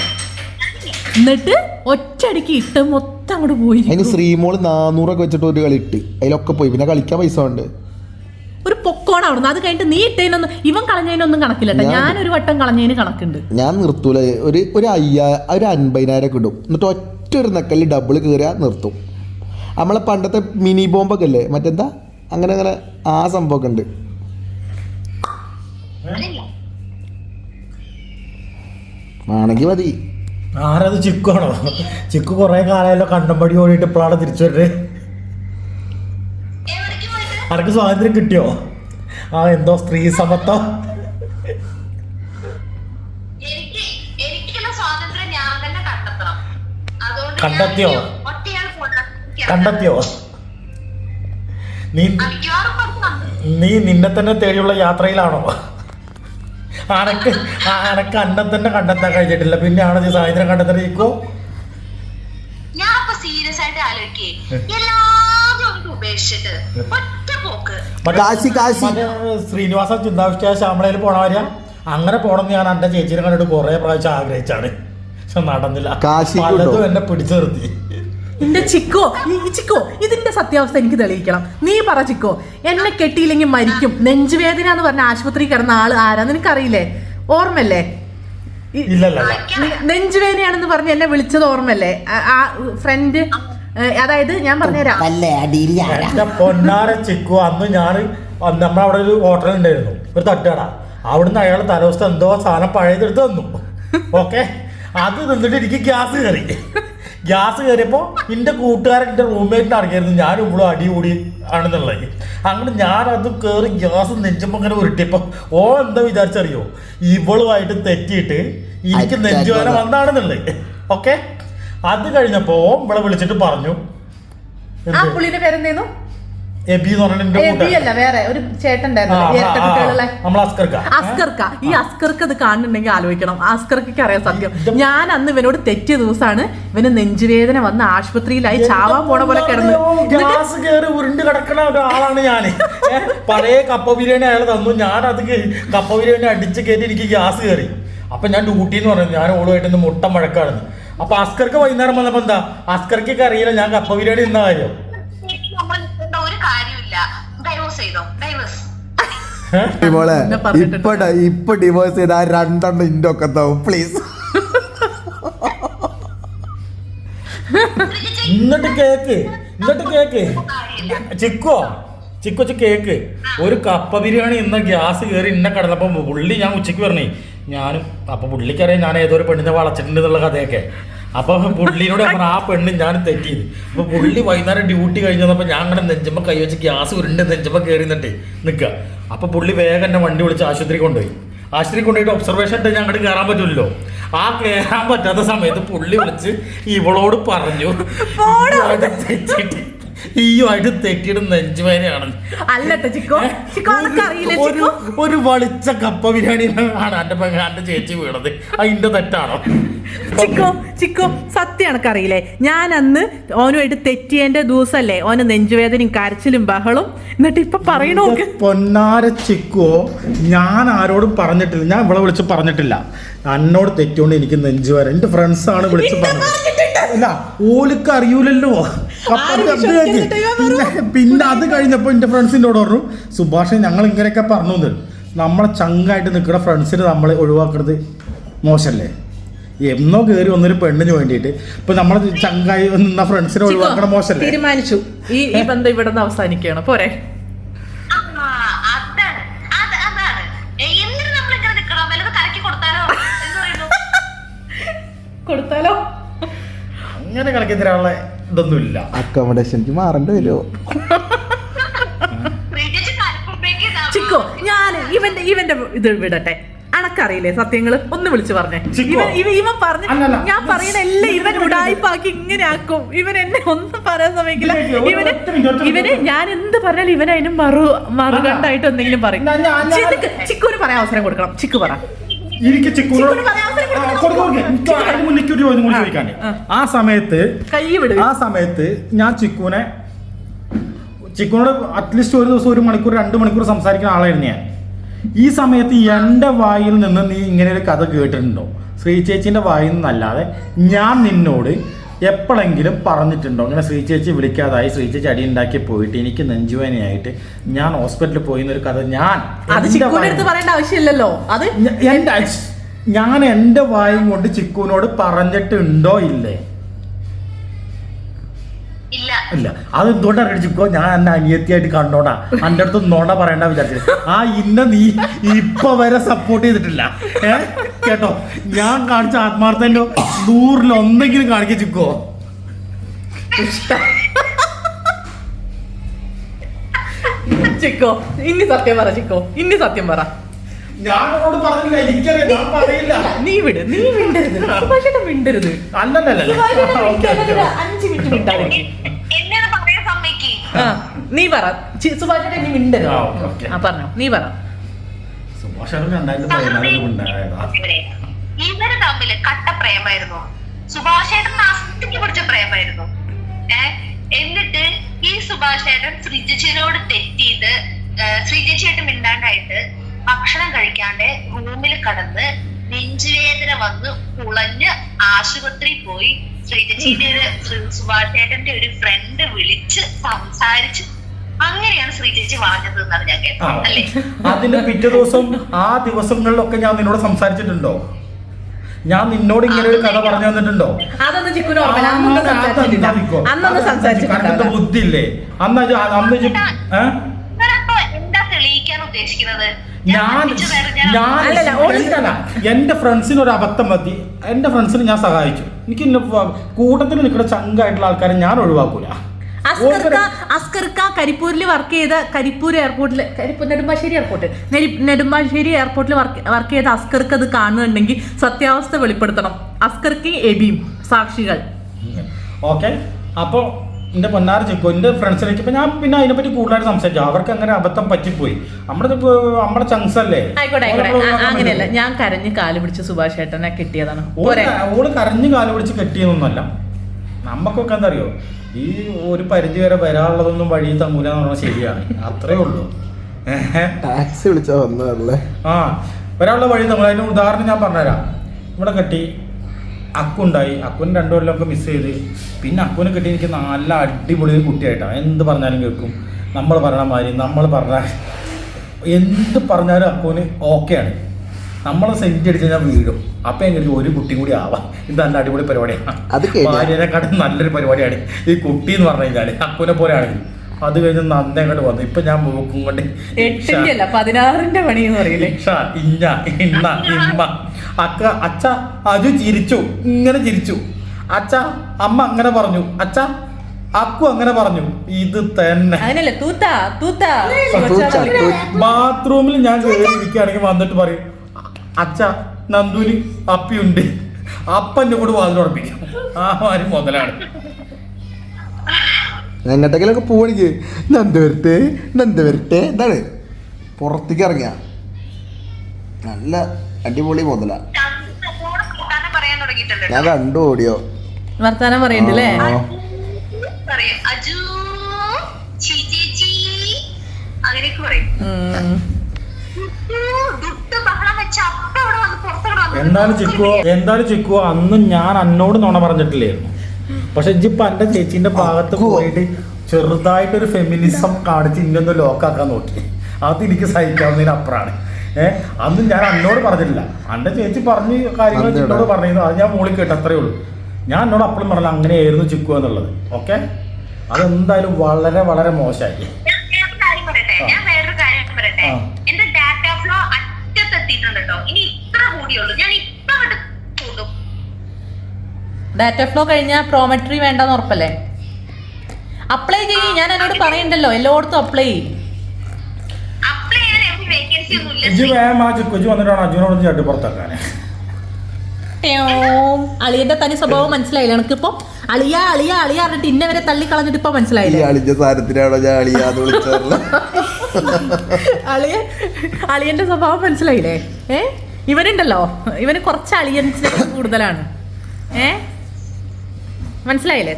എന്നിട്ട് ഒറ്റയടിക്ക് ഇട്ട് മൊത്തം അങ്ങോട്ട് പോയി. അതിന് ശ്രീമോള് 400 വെച്ചിട്ട് ഒരു കളി ഇട്ട്, അതിലൊക്കെ പോയി. പിന്നെ കളിക്കാൻ പൈസ ഉണ്ട്. ഒരു പൊക്കോണ് അവിടുന്ന്. അത് കഴിഞ്ഞിട്ട് നീ ഇട്ടതിനൊന്നും ഇവൻ കളഞ്ഞതിനൊന്നും കണക്കില്ല. ഞാനൊരു വട്ടം കളഞ്ഞതിന് കണക്കുണ്ട്. ഞാൻ നിർത്തൂല. ഒരു 50,000 കിട്ടും. എന്നിട്ട് ഒറ്റ ഒരു നെക്കല് ഡബിൾ കയറിയാൽ നിർത്തും. നമ്മളെ പണ്ടത്തെ മിനി ബോംബൊക്കെ അല്ലേ, മറ്റെന്താ അങ്ങനെ അങ്ങനെ ആ സംഭവമൊക്കെ ഉണ്ട്. ആണെങ്കിൽ മതി. ആരത് ചിക്കുവാണോ? ചിക്കു കുറെ കാലമല്ലോ കണ്ടമ്പടി ഓടിയിട്ട് ഇപ്പോഴാണ് തിരിച്ചു വരുന്നത്. അനക്ക് സ്വാതന്ത്ര്യം കിട്ടിയോ? എന്തോ സ്ത്രീ സമത്വം. കണ്ടെത്തിയോ? നീ നിന്നെ തന്നെ തേടിയുള്ള യാത്രയിലാണോ? അനക്ക് അന്നെ തന്നെ കണ്ടെത്താൻ കഴിഞ്ഞിട്ടില്ല, പിന്നെയാണ് നീ സായന്ത്രം കണ്ടെത്താൻ ഇരിക്കോ? ഞാൻ ഇപ്പൊ സീരിയസ് ആയിട്ട് ആലോചിക്കേ, എല്ലാവരും ഉപേക്ഷിച്ചിട്ട് ഒറ്റ പോക്ക്. ശ്രീനിവാസ ചിന്താവിഷ്ട ശ്യാമളയിൽ പോണ വരിക. അങ്ങനെ പോണെന്ന് ഞാൻ എന്റെ ചേച്ചിനെ കണ്ടിട്ട് കുറെ പ്രാവശ്യം ആഗ്രഹിച്ചാണ്, പക്ഷെ നടന്നില്ല. പലതും എന്നെ പിടിച്ചു നിർത്തി. എന്റെ ചിക്കോ, ഇതിന്റെ സത്യാവസ്ഥ എനിക്ക് തെളിയിക്കണം. നീ പറ ചിക്കോ, എന്നെ കെട്ടിയില്ലെങ്കിൽ മരിക്കും, നെഞ്ചുവേദന എന്ന് പറഞ്ഞ ആശുപത്രി കിടന്ന ആള് ആരാ നിനക്കറിയില്ലേ? ഓർമ്മല്ലേ? നെഞ്ചുവേദനയാണെന്ന് പറഞ്ഞ് എന്നെ വിളിച്ചത് ഓർമ്മല്ലേ? ആ ഫ്രണ്ട്, അതായത് ഞാൻ പറഞ്ഞുതരാം. എന്റെ പൊന്നാര ചിക്കു, അന്ന് ഞാൻ നമ്മളവിടെ ഒരു ഹോട്ടൽ ഉണ്ടായിരുന്നു, ഒരു തട്ടുകട. അവിടുന്ന് അയാൾ തലവസ്ഥ എന്തോ സാധനം പഴയതെടുത്ത് തന്നു. ഓക്കെ, അത് നിന്നിട്ട് എനിക്ക് ഗ്യാസ് കയറിയപ്പോൾ എൻ്റെ കൂട്ടുകാരൻ എൻ്റെ റൂംമേറ്റിന് അറിയായിരുന്നു ഞാൻ ഇവളും അടി കൂടി ആണെന്നുള്ളത്. അങ്ങനെ ഞാനത് കയറി ഗ്യാസ് നെഞ്ചുമ്പോൾ അങ്ങനെ ഉരുട്ടിയപ്പോൾ എന്താ വിചാരിച്ചറിയോ, ഇവളുമായിട്ട് തെറ്റിയിട്ട് എനിക്ക് നെഞ്ചുവേദന വന്നാണെന്നുള്ളത്. ഓക്കെ, അത് കഴിഞ്ഞപ്പോ ഇവളെ വിളിച്ചിട്ട് പറഞ്ഞു, എബി എന്ന് പറഞ്ഞ വേറെ ഒരു ചേട്ടൻ അസ്കർക്ക. ഈ അസ്കർക്ക് അത് കാണുന്നുണ്ടെങ്കിൽ ആലോചിക്കണം. അസ്കർക്ക് അറിയാൻ സത്യം. ഞാൻ അന്ന് ഇവനോട് തെറ്റിയ ദിവസമാണ് ഇവന് നെഞ്ചുവേദന വന്ന് ആശുപത്രിയിലായി ചാവാൻ പോണ പോലെ കിടന്നു. ഗ്യാസ് കയറി ഉരുണ്ട് കിടക്കണ ഒരാളാണ് ഞാൻ. പഴയ കപ്പ ബിരിയാണി അയാൾ തന്നു, ഞാൻ അത് കപ്പ ബിരിയാണി അടിച്ച് കയറ്റി എനിക്ക് ഗ്യാസ് കയറി. അപ്പൊ ഞാൻ ഡ്യൂട്ടി എന്ന് പറഞ്ഞു, ഞാൻ ഓളുമായിട്ട് മുട്ട മഴക്കാണെന്ന്. അപ്പൊ അസ്കർക്ക് വൈകുന്നേരം വന്നപ്പോ എന്താ, അസ്കർക്ക് അറിയില്ല ഞാൻ കപ്പ ബിരിയാണി ഇന്ന കാര്യം. ഇപ്പൊ ഡിവോഴ്സ് ചെയ്ത 2 ഇൻഡൊക്കെ പ്ലീസ്. എന്നിട്ട് കേക്ക് ചിക്കോ കേക്ക് ഒരു കപ്പ ബിരിയാണി ഇന്ന ഗ്യാസ് കയറി ഇന്ന കിടന്നപ്പോ പുള്ളി, ഞാൻ ഉച്ചയ്ക്ക് പറഞ്ഞേ ഞാനും, അപ്പൊ പുള്ളിക്കറിയാം ഞാൻ ഏതോ ഒരു പെണ്ണിനെ വളച്ചിട്ടുണ്ട് എന്നുള്ള കഥയൊക്കെ. അപ്പൊ പുള്ളിനോട് പറഞ്ഞു ആ പെണ്ണ് ഞാൻ തെറ്റിയത്. അപ്പൊ പുള്ളി വൈകുന്നേരം ഡ്യൂട്ടി കഴിഞ്ഞപ്പോ ഞാൻ അങ്ങനെ നെഞ്ചമ്മ കൈ വെച്ച് ഗ്യാസ് ഉരുണ്ട് നെഞ്ചമ്മ കയറി നിന്നിട്ട് നിൽക്കുക. അപ്പൊ പുള്ളി വേഗം എന്നെ വണ്ടി വിളിച്ച് ആശുപത്രി കൊണ്ടുപോയിട്ട് ഒബ്സർവേഷൻ ഇട്ട് ഞാൻ അങ്ങോട്ട് കയറാൻ പറ്റില്ലല്ലോ. ആ കയറാൻ പറ്റാത്ത സമയത്ത് പുള്ളി വിളിച്ച് ഇവളോട് പറഞ്ഞു തെറ്റിട്ട് ഈയുമായിട്ട് തെറ്റിയിട്ട് നെഞ്ചുവേനയാണ്. അല്ലട്ടോ ചിക്കോ, ചിക്കോ അതൊക്കെ അറിയില്ല ചിക്കോ. ഒരു വളിച്ച കപ്പ ബിരിയാണിയിലാണ് എന്റെ ചേച്ചി വീണത്. അതിന്റെ തെറ്റാണോ? ചിക്കോ ചിക്കോ സത്യം എനക്കറിയില്ലേ, ഞാൻ അന്ന് ഓനുമായിട്ട് തെറ്റിയതിന്റെ ദിവസമല്ലേ ഓന് നെഞ്ചുവേദനയും കരച്ചിലും ബഹളും, എന്നിട്ട് ഇപ്പൊ പറയണോ? പൊന്നാര ചിക്കോ, ഞാൻ ആരോടും പറഞ്ഞിട്ടില്ല, ഞാൻ ഇവിടെ വിളിച്ച് പറഞ്ഞിട്ടില്ല എന്നോട് തെറ്റുകൊണ്ട് എനിക്ക് നെഞ്ചുവേദന. എന്റെ ഫ്രണ്ട്സാണ് വിളിച്ച് പറഞ്ഞത്. ഇല്ല, ഓലിക്ക് അറിയൂലല്ലോ. പിന്നെ അത് കഴിഞ്ഞപ്പോ എന്റെ ഫ്രണ്ട്സിനോട് പറഞ്ഞു, സുഭാഷ് ഞങ്ങൾ ഇങ്ങനെയൊക്കെ പറഞ്ഞു, നമ്മളെ ചങ്കായിട്ട് നിൽക്കുന്ന ഫ്രണ്ട്സിന് നമ്മൾ ഒഴിവാക്കുന്നത് മോശമല്ലേ? എന്നോ കയറി വന്നൊരു പെണ്ണിന് വേണ്ടിയിട്ട് ഇപ്പൊ നമ്മളെ ചങ്കായി നിന്ന ഫ്രണ്ട്സിനെ ഒഴിവാക്കണം മോശമല്ലേ? തീരുമാനിച്ചു, ഈ ബന്ധം ഇവിടെ നിന്ന് അവസാനിക്കുകയാണ്, പോരെ? കൊടുത്താലോ? അങ്ങനെ കളിക്കാൻ തരാനുള്ള ഇതൊന്നുമില്ല. അക്കോമഡേഷനിക്ക് മാറേണ്ടി വരുമോ? ചിക്കോ, ഞാൻ ഇവന്റെ ഇത് വിടട്ടെ. അണക്കറിയില്ലേ സത്യങ്ങള്? ഒന്ന് വിളിച്ചു പറഞ്ഞേ. ഇവൻ പറഞ്ഞു, ഞാൻ പറയുന്ന എല്ലാം ഇവൻ ഉടായിപ്പാക്കി ഇങ്ങനെ ആക്കും. ഇവൻ എന്നെ ഒന്നും പറയാൻ സമയക്കില്ല. ഇവന് ഞാൻ എന്ത് പറഞ്ഞാലും ഇവൻ അതിന് മറുകണ്ടായിട്ട് എന്തെങ്കിലും പറയും. ചിക്കുവിന് പറയാൻ അവസരം കൊടുക്കണം. ചിക്കു പറ. ആ സമയത്ത് ഞാൻ ചിക്കുനോട് അറ്റ്ലീസ്റ്റ് ഒരു ദിവസം 1 മണിക്കൂർ 2 മണിക്കൂർ സംസാരിക്കുന്ന ആളായിരുന്നു ഞാൻ. ഈ സമയത്ത് എൻ്റെ വായിൽ നിന്ന് നീ ഇങ്ങനെ ഒരു കഥ കേട്ടിട്ടുണ്ടോ? ശ്രീ ചേച്ചിന്റെ വായിൽ നിന്നല്ലാതെ ഞാൻ നിന്നോട് എപ്പോഴെങ്കിലും പറഞ്ഞിട്ടുണ്ടോ ഇങ്ങനെ ശ്രീ ചേച്ചി വിളിക്കാതായി, ശ്രീ ചേച്ചി അടി ഉണ്ടാക്കി പോയിട്ട് എനിക്ക് നെഞ്ചുവേനയായിട്ട് ഞാൻ ഹോസ്പിറ്റലിൽ പോയി എന്നൊരു കഥ ഞാൻ പറയേണ്ട ആവശ്യമില്ലല്ലോ. അത് ഞാൻ എൻ്റെ വായും കൊണ്ട് ചിക്കുവിനോട് പറഞ്ഞിട്ടുണ്ടോ? ഇല്ലേ? ഇല്ല. അത് എന്തുകൊണ്ടാണ് ചിക്കോ? ഞാൻ എന്നെ അനിയത്തിയായിട്ട് കണ്ടോണ്ടാ എൻ്റെ അടുത്ത് നോണ്ട പറയണ്ട വിചാരിച്ചത്. നീ ഇപ്പൊ വരെ സപ്പോർട്ട് ചെയ്തിട്ടില്ല. കേട്ടോ, ഞാൻ കാണിച്ച ആത്മാർത്ഥന്റെ 100-ൽ 1 കാണിക്ക ചിക്കോ. ചിക്കോ ഇനി സത്യം പറ. ചിക്കോ ഇനി സത്യം പറ. ഞാനോട് പറഞ്ഞില്ല, എനിക്കറിയാം, ഞാൻ പറയില്ല. നീ മിണ്ടരുത്. മിണ്ടരുത്. 5 മിനിറ്റ് മിണ്ടാതിരിക്കും. നീ പറ സുഭാഷേട്ടൻ, ഇനി മിണ്ടരുത്. പറഞ്ഞോ, നീ പറ. ഇവര് തമ്മില് കട്ട പ്രേമായിരുന്നു. സുഭാഷേട്ടൻ അസ്ഥിക്ക് പിടിച്ച പ്രേമായിരുന്നു. എന്നിട്ട് ഈ സുഭാഷേട്ടൻ ശ്രീജേച്ചിയോട് തെറ്റിയിട്ട് ശ്രീജേച്ചിയായിട്ട് മിണ്ടാണ്ടായിട്ട് ഭക്ഷണം കഴിക്കാണ്ട് റൂമിൽ കടന്ന് നെഞ്ചുവേദന വന്ന് കുളഞ്ഞ് ആശുപത്രി പോയി ശ്രീജേച്ചിയുടെ സുഭാഷേട്ടന്റെ ഒരു ഫ്രണ്ട് വിളിച്ച് സംസാരിച്ച് അങ്ങനെയാണ് ശ്രീജേച്ചി വളഞ്ഞത് എന്നാണ് ഞാൻ കേട്ടത്. അല്ലേ? അതിന് പിറ്റേ ദിവസം ആ ദിവസങ്ങളിലൊക്കെ ഞാൻ നിന്നോട് സംസാരിച്ചിട്ടുണ്ടോ? ഞാൻ നിന്നോട് ഇങ്ങനെ ഒരു കഥ പറഞ്ഞു തന്നിട്ടുണ്ടോ? ബുദ്ധിയില്ലേ അന്ന്? എന്താ തെളിയിക്കാൻ ഉദ്ദേശിക്കുന്നത്? എന്റെ ഫ്രണ്ട്സിന് ഒരു അബദ്ധം മതി. എന്റെ ഫ്രണ്ട്സിന് ഞാൻ സഹായിച്ചു. എനിക്ക് കൂട്ടത്തിൽ നിൽക്കുന്ന ചങ്കായിട്ടുള്ള ആൾക്കാരെ ഞാൻ ഒഴിവാക്കൂല. അസ്കർക്ക കരിപ്പൂരിൽ വർക്ക് ചെയ്ത കരിപ്പൂർ എയർപോർട്ടിൽ നെടുമ്പാശ്ശേരി എയർപോർട്ടിൽ വർക്ക് ചെയ്ത അസ്കർക്ക് അത് കാണുന്നുണ്ടെങ്കിൽ സത്യാവസ്ഥ വെളിപ്പെടുത്തണം. അസ്കർക്ക് എബിയും സാക്ഷികൾ. ഓക്കെ, അപ്പൊ എന്റെ പൊന്നാര ചിക്കോ, എന്റെ ഫ്രണ്ട്സിലേക്ക് ഇപ്പൊ ഞാൻ പിന്നെ അതിനെപ്പറ്റി കൂടുതലായിട്ട് സംസാരിച്ചു. അവർക്ക് അങ്ങനെ അബദ്ധം പറ്റിപ്പോയി. നമ്മുടെ ചങ്സ് അല്ലേ? ആയിക്കോട്ടെ. അങ്ങനെയല്ല, ഞാൻ കരഞ്ഞ് കാല് പിടിച്ച് സുഭാഷ് ഏട്ടനെ കെട്ടിയതാണ്. ഓള് കരഞ്ഞ് കാല് പിടിച്ച് കെട്ടിയതൊന്നുമല്ല. നമുക്കൊക്കെ എന്താ അറിയോ, ഈ ഒരു പരിധി വരെ വരാനുള്ളതൊന്നും വഴി തങ്ങൂല എന്ന് പറഞ്ഞാൽ ശരിയാണ്. അത്രേ ഉള്ളൂ. ടാക്സി വിളിച്ചാ വന്നതല്ലേ? വരാനുള്ള വഴി തങ്ങൂല. അതിന്റെ ഉദാഹരണം ഞാൻ പറഞ്ഞുതരാം. ഇവിടെ കെട്ടി അക്കുണ്ടായി. അക്കുവിന് 2 കൊല്ലമൊക്കെ മിസ് ചെയ്ത് പിന്നെ അക്കുവിനെ കിട്ടി എനിക്ക് നല്ല അടിപൊളി കുട്ടിയായിട്ടാണ്. എന്ത് പറഞ്ഞാലും കേൾക്കും. നമ്മൾ പറഞ്ഞ മാതിരി എന്ത് പറഞ്ഞാലും അക്കുവിന് ഓക്കെയാണ്. നമ്മൾ സെന്റ് അടിച്ച് കഴിഞ്ഞാൽ വീഴും. അപ്പം എങ്ങനെ ഒരു കുട്ടി കൂടി ആവാം. ഇത് നല്ല അടിപൊളി പരിപാടിയാണ്. ഭാര്യനെക്കാട്ടും നല്ലൊരു പരിപാടിയാണ് ഈ കുട്ടി എന്ന് പറഞ്ഞു കഴിഞ്ഞാൽ. അക്കുവിനെ പോലെ ആണെങ്കിൽ അത് കഴിഞ്ഞ് നന്ദി അങ്ങോട്ട് വന്നു. ഇപ്പൊ ഞാൻ മൂക്കും കൊണ്ട് 16ന്റെ പണി എന്ന് പറയില്ലേ? അക്ക അച്ഛ അജു ചിരിച്ചു, ഇങ്ങനെ ചിരിച്ചു. അച്ഛ അമ്മ അങ്ങനെ പറഞ്ഞു, അച്ഛ അക്കു അങ്ങനെ പറഞ്ഞു. ഇത് തന്നെ ബാത്റൂമിൽ ഞാൻ കയറി ഇരിക്കുകയാണെങ്കിൽ വന്നിട്ട് പറയും, അച്ഛ നന്ദുവിന് അപ്പിയുണ്ട്. അപ്പൻ്റെ കൂടെ വാതിലുറപ്പിക്കും. ആ മാതിരി മുതലാണ്. എങ്ങോട്ടെങ്കിലൊക്കെ പോവാണെങ്കിൽ നന്ദ വരട്ടെ എന്താണ് പുറത്തേക്ക് ഇറങ്ങിയ നല്ല അടിപൊളി മുതല. കൂട്ടാനും പറയാൻ തുടങ്ങിയിട്ടുണ്ട്. ഞാൻ കണ്ടു ഓടിയോ വർത്താനം പറയണ്ടല്ലേ. പറയും അജു ചീച്ചി അങ്ങനെയൊക്കെ പറയും. ബഹളം വെച്ച അപ്പ ഇവിടെ വന്ന് പുറത്തോടെ വന്നു. എന്തായാലും ചിക്കുവോ അന്ന് ഞാൻ എന്നോട് നുണ പറഞ്ഞിട്ടില്ലായിരുന്നു. പക്ഷെ ഇജിപ്പോ എന്റെ ചേച്ചീന്റെ ഭാഗത്ത് പോയിട്ട് ചെറുതായിട്ടൊരു ഫെമിനിസം കാണിച്ച് ഇന്നൊന്ന് ലോക്കാക്കാൻ നോക്കി. അത് എനിക്ക് സഹിക്കാവുന്നതിനപ്പുറമാണ്. അന്ന് ഞാൻ എന്നോട് പറഞ്ഞിട്ടില്ല. എന്റെ ചേച്ചി പറഞ്ഞ് കാര്യങ്ങൾ എന്നോട് പറഞ്ഞിരുന്നു. അത് ഞാൻ മോളിൽ കേട്ടു, അത്രേ ഉള്ളൂ. ഞാൻ എന്നോട് അപ്പോഴും പറഞ്ഞില്ല അങ്ങനെയായിരുന്നു ചിക്കു എന്നുള്ളത്. ഓക്കെ, അതെന്തായാലും വളരെ വളരെ മോശമായി. ഞാൻ വേറൊരു കാര്യം പറയട്ടെ. എന്റെ ഡാറ്റ ഫ്ലോ അറ്റത്തെത്തിയിട്ടുണ്ട് കേട്ടോ. ഇനി ഇത്ര കൂടിയുള്ളൂ. ഞാൻ ഇപ്പൊ കൂട്ടും. ഡാറ്റ ഫ്ലോ കഴിഞ്ഞാൽ പ്രോമെട്രി വേണ്ടെന്ന് ഉറപ്പല്ലേ? അപ്ലൈ ചെയ്യ്. ഞാൻ എന്നോട് പറയണ്ടല്ലോ എല്ലായിടത്തും അപ്ലൈ ചെയ്യും. അപ്ലൈ ചെയ്യാൻ എനിക്ക് വേക്കൻസി ഒന്നുമില്ല. ഇജ് വേഗം ആ ചിക്കു വന്നിട്ടാണ് അജുനോട് ചട്ടി പുറത്താക്കാനെ. അളിയന്റെ തനി സ്വഭാവം മനസ്സിലായില്ല എനിക്കിപ്പോ. അളിയ അളിയ അളിയ പറഞ്ഞിട്ട് ഇന്നെ വരെ തള്ളി കളഞ്ഞിട്ട് ഇപ്പൊ മനസ്സിലായില്ലേ? അളിഞ്ഞ സാധനത്തിനാണോ ഞാൻ അളിയാന്ന് വിളിച്ചത്? അളിയന്റെ സ്വഭാവം മനസ്സിലായില്ലേ? ഇവനുണ്ടല്ലോ, ഇവന് കുറച്ച് അളിയൻസ് കൂടുതലാണ്. മനസ്സിലായില്ലേ?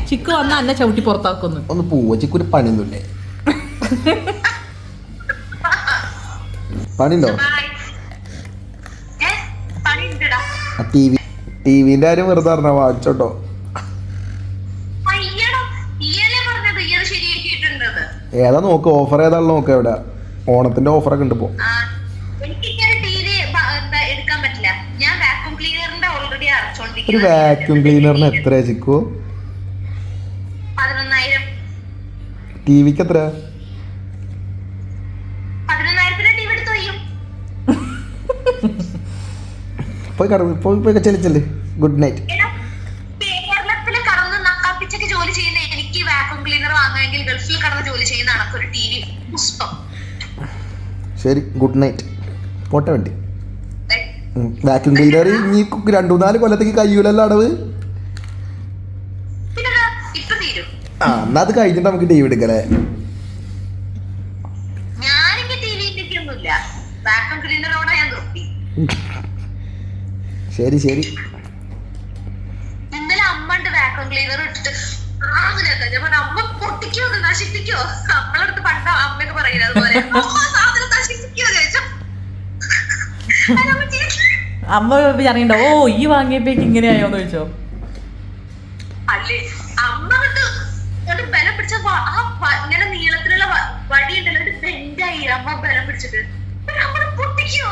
ചിക്കു വന്ന അന്നെ ചവിട്ടി പുറത്താക്കുന്നു. ഒന്ന് പോവ ചിക്കുരു പണിയൊന്നുമില്ലേ? പണിണ്ടോ? ടിവിന്റെ കാര്യം വെറുതെ പറഞ്ഞ വാങ്ങിച്ചോട്ടോ. ഏതാ നോക്ക്, ഓഫർ ഏതാ നോക്ക. എവിടെ ഓണത്തിന്റെ ഓഫറൊക്കെ ഉണ്ട് ഇപ്പോ. ഒരു വാക്യൂം ക്ലീനറിന് എത്ര ചിക്കു? ടിവിക്ക് എത്ര? പോയി ചെല്ല്. Good night. കേരളത്തില് കടന്ന് നക്കാപ്പിച്ചൊക്കെ ജോലി ചെയ്യുന്ന എനിക്ക് വാക്യൂം ക്ലീനർ വാങ്ങുമെങ്കിൽ ഗൾഫിൽ കടന്ന് ജോലി ചെയ്യുന്ന ഒരു ടിവി പുഷ്പം. ശരി, ഗുഡ് നൈറ്റ്. പോട്ടെ വണ്ടി. വാക്യൂം ക്ലീനർ ഇനി 2-4 കൊല്ലത്തേക്ക് കഴിയൂലല്ലോ അടവ്. എന്നാ അത് കഴിഞ്ഞിട്ട് നമുക്ക് ടി വി എടുക്കലേ. ഞാനിപ്പോ ടി വി ഒന്നുമില്ല. വാക്യൂം ക്ലീനറോടെ ഞാൻ നിർത്തി. ശരി. ഇന്നലെ അമ്മ വാക്യൂം ക്ലീനർ ഇട്ടിട്ട് അമ്മ പൊട്ടിക്കോ നശിപ്പിക്കോ. നമ്മളടുത്ത് പണ്ട അമ്മയൊക്കെ പറയുന്നത് അതുപോലെ സാധനം നശിപ്പിക്കോ ചോദിച്ചോ. അമ്മ അറിയണ്ടോ ഓ ഈ വാങ്ങിയപ്പോഴേക്ക് ഇങ്ങനെയായോന്ന് ചോദിച്ചോ? അല്ലേ അമ്മ ബലം പിടിച്ച ഇങ്ങനെ നീളത്തിലുള്ള വടി ഉണ്ടല്ലോ, ബെൻഡായി അമ്മ ബലം പിടിച്ചിട്ട് നമ്മള് പൊട്ടിക്കോ.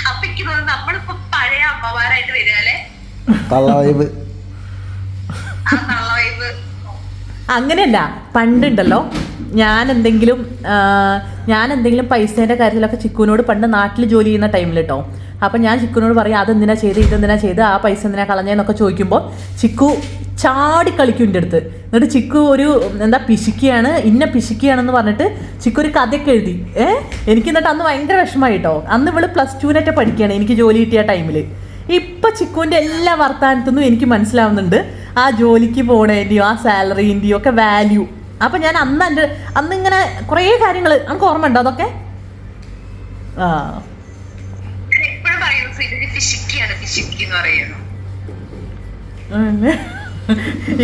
അപ്പൊ എനിക്ക് തോന്നുന്നു നമ്മളിപ്പോ പഴയ അമ്മമാരായിട്ട് വരികയല്ലേ. അങ്ങനെയല്ല, പണ്ടുണ്ടല്ലോ ഞാൻ എന്തെങ്കിലും പൈസേൻ്റെ കാര്യത്തിലൊക്കെ ചിക്കുവിനോട് പണ്ട് നാട്ടിൽ ജോലി ചെയ്യുന്ന ടൈമിൽ കേട്ടോ. അപ്പം ഞാൻ ചിക്കുവിനോട് പറയും അതെന്തിനാ ചെയ്ത് ഇതെന്തിനാ ചെയ്ത് ആ പൈസ എന്തിനാ കളഞ്ഞതെന്നൊക്കെ ചോദിക്കുമ്പോൾ ചിക്കു ചാടി കളിക്കും എൻ്റെ അടുത്ത്. എന്നിട്ട് ചിക്കു ഒരു പിശിക്കുകയാണെന്ന് പറഞ്ഞിട്ട് ചിക്കു ഒരു കഥയൊക്കെ എഴുതി. എനിക്ക് എന്നിട്ട് അന്ന് ഭയങ്കര വിഷമമായി കേട്ടോ. അന്ന് ഇവള് +2 പഠിക്കുകയാണ് എനിക്ക് ജോലി കിട്ടിയ ടൈമിൽ. ഇപ്പം ചിക്കുവിൻ്റെ എല്ലാ വർത്തമാനത്തൊന്നും എനിക്ക് മനസ്സിലാവുന്നുണ്ട് ആ ജോലിക്ക് പോണേൻ്റെയോ ആ സാലറീൻ്റെയോ ഒക്കെ വാല്യൂ. അപ്പം ഞാൻ അന്നിങ്ങനെ കുറേ കാര്യങ്ങൾ നമുക്ക് ഓർമ്മ ഉണ്ടോ അതൊക്കെ?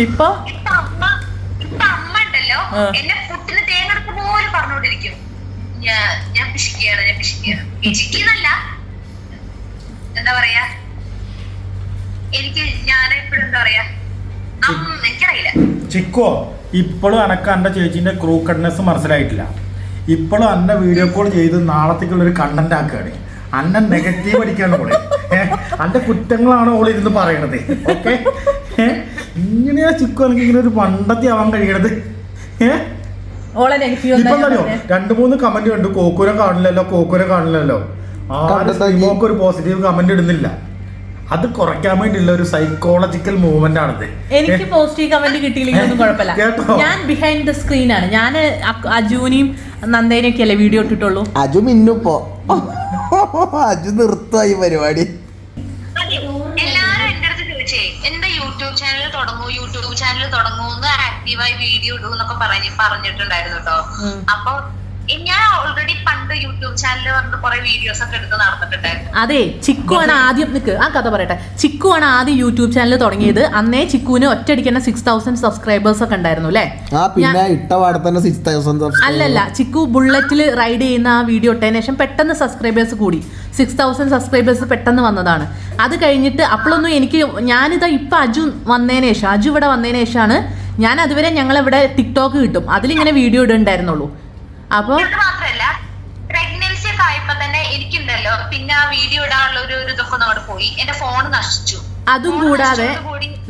ഇപ്പൊ അമ്മ ഉണ്ടല്ലോ എന്നെ പുട്ടിന് തേങ്ങ പോലെ പറഞ്ഞോണ്ടിരിക്കും ഞാൻ പിശിക്കുകയാണ് പിശിക്കുന്നല്ല എന്താ പറയാ എനിക്ക് ഞാൻ എപ്പോഴും എന്താ പറയാ എനിക്കറിയില്ല. ചിക്കോ ഇപ്പോഴും എനക്ക് എന്റെ ചേച്ചിന്റെ ക്രൂക്കഡ്നെസ് മനസ്സിലായിട്ടില്ല. ഇപ്പോഴും എന്നെ വീഡിയോ കോൾ ചെയ്ത് നാളത്തേക്കുള്ള ഒരു കണ്ടന്റ് ആക്കുകയാണ്. അന്നെ നെഗറ്റീവ് അടിക്കാണ് ഓള്. അന്റെ കുറ്റങ്ങളാണ് ഓൾ ഇരുന്ന് പറയണത്. ഓക്കെ, ഇങ്ങനെയാ ചിക്കു അല്ലെങ്കിൽ ഇങ്ങനെ ഒരു പണ്ടത്തെ ആവാൻ കഴിയണത്. ഇപ്പൊ അറിയോ 2-3 കമന്റ് കണ്ടു, കോക്കൂര കാണില്ലല്ലോ. ഒരു പോസിറ്റീവ് കമന്റ് ഇടുന്നില്ല. അത് കുറയ്ക്കാൻ വേണ്ടിയുള്ള ഒരു സൈക്കോളജിക്കൽ മൂവ്മെന്റ് ആണിത്. എനിക്ക് പോസിറ്റീവ് കമന്റ് കിട്ടിയില്ലെങ്കിലും കുഴപ്പമില്ല. ഞാൻ ബിഹൈൻഡ് ദ സ്ക്രീൻ ആണ്. ഞാൻ അജുവിനെയും നന്ദേനെയൊക്കെ അല്ലേ വീഡിയോ ഇട്ടിട്ടുള്ളൂ. അജു മിന്നുപ്പോ അജു നിർത്തായി പരിപാടി. എല്ലാരും എന്റെ അടുത്ത് ചോദിച്ചേ എന്താ യൂട്യൂബ് ചാനൽ തുടങ്ങൂ എന്ന് ആക്റ്റീവായി വീഡിയോ ഇടൂ എന്നൊക്കെ പറഞ്ഞിട്ടുണ്ടായിരുന്നു കേട്ടോ. അപ്പൊ ഞാൻ ഓൾറെഡി പണ്ട് യൂട്യൂബ് ചാനലിൽ പറഞ്ഞിട്ട് കുറെ വീഡിയോസ് ഒക്കെ എടുത്ത് നടന്നിട്ടുണ്ടായിരുന്നു. അതെ, ചിക്കു ആണ് ആദ്യം, നിക്ക് ആ കഥ പറയട്ടെ. ചിക്കു ആണ് ആദ്യം യൂട്യൂബ് ചാനൽ തുടങ്ങിയത്. അന്നേ ചിക്കുവിന് ഒറ്റയടിക്കുന്ന 6000 സബ്സ്ക്രൈബേഴ്സ് ഒക്കെ ഉണ്ടായിരുന്നു അല്ലേ? അല്ലല്ല, ചിക്കു ബുള്ളറ്റിൽ റൈഡ് ചെയ്യുന്ന ആ വീഡിയോ ഇട്ടതിന് ശേഷം പെട്ടെന്ന് സബ്സ്ക്രൈബേഴ്സ് കൂടി. 6000 സബ്സ്ക്രൈബേഴ്സ് പെട്ടെന്ന് വന്നതാണ്. അത് കഴിഞ്ഞിട്ട് അപ്പോഴൊന്നും ഞാനിതാ ഇപ്പൊ അജു ഇവിടെ വന്നതിന് ശേഷമാണ് ഞാൻ അതുവരെ ഞങ്ങളിവിടെ ടിക്ടോക്ക് കിട്ടും, അതിലിങ്ങനെ വീഡിയോ ഇടുന്നുണ്ടായിരുന്നുള്ളൂ. അപ്പൊ മാത്രല്ല പ്രഗ്നൻസി ഒക്കെ ആയപ്പോ തന്നെ എനിക്കുണ്ടല്ലോ പിന്നെ ആ വീഡിയോ ഇടാനുള്ള ഒരു ഇതൊക്കെ അങ്ങോട്ട് പോയി, എന്റെ ഫോൺ നശിച്ചു. അതും കൂടാതെ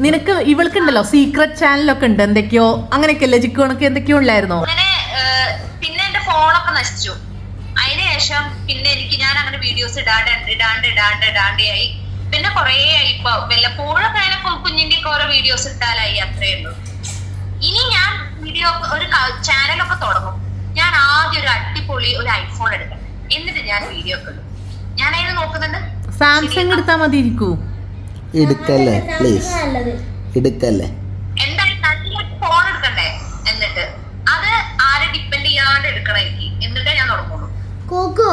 നിനക്ക് ഇവൾക്കുണ്ടല്ലോ സീക്രട്ട് ചാനലൊക്കെ ഉണ്ട് എന്തൊക്കെയോ, അങ്ങനെയൊക്കെയല്ലേ ചിക്കു കണക്ക് എന്തൊക്കെയോ ഇല്ലായിരുന്നോ? അങ്ങനെ പിന്നെ എന്റെ ഫോണൊക്കെ നശിച്ചു. അതിനുശേഷം പിന്നെ ഞാൻ അങ്ങനെ വീഡിയോസ് ഇടാണ്ടായി. പിന്നെ കൊറേ ആയി, ഇപ്പൊ വല്ലപ്പോഴൊക്കെ അതിനെ കുഞ്ഞിന്റെ ഒക്കെ ഓരോ വീഡിയോസ് ഇട്ടാലായി, അത്രേ ഉള്ളൂ. ഇനി ഞാൻ വീഡിയോ ഒരു ചാനലൊക്കെ തുടങ്ങും. ഞാൻ ആദ്യം ഒരു അടിപൊളി ഒരു ഐഫോൺ എടുക്കാം, എന്നിട്ട് ഞാൻ വീഡിയോ ഒക്കെ ഇടും. ഞാൻ അതിന് നോക്കുന്നുണ്ട്. സാംസങ് എടുത്താൽ മതി. എടുക്കല്ലേ പ്ലീസ്, എടുക്കല്ലേ. എന്തായാലും നല്ല ഫോൺ എടുക്കണ്ടേ, എന്നിട്ട് അത് ആരെ ഡിപ്പെൻഡ് ചെയ്യാണ്ട് എടുക്കണം എനിക്ക്, എന്നിട്ടേ ഞാൻ തുടങ്ങുള്ളൂ. കോക്കോ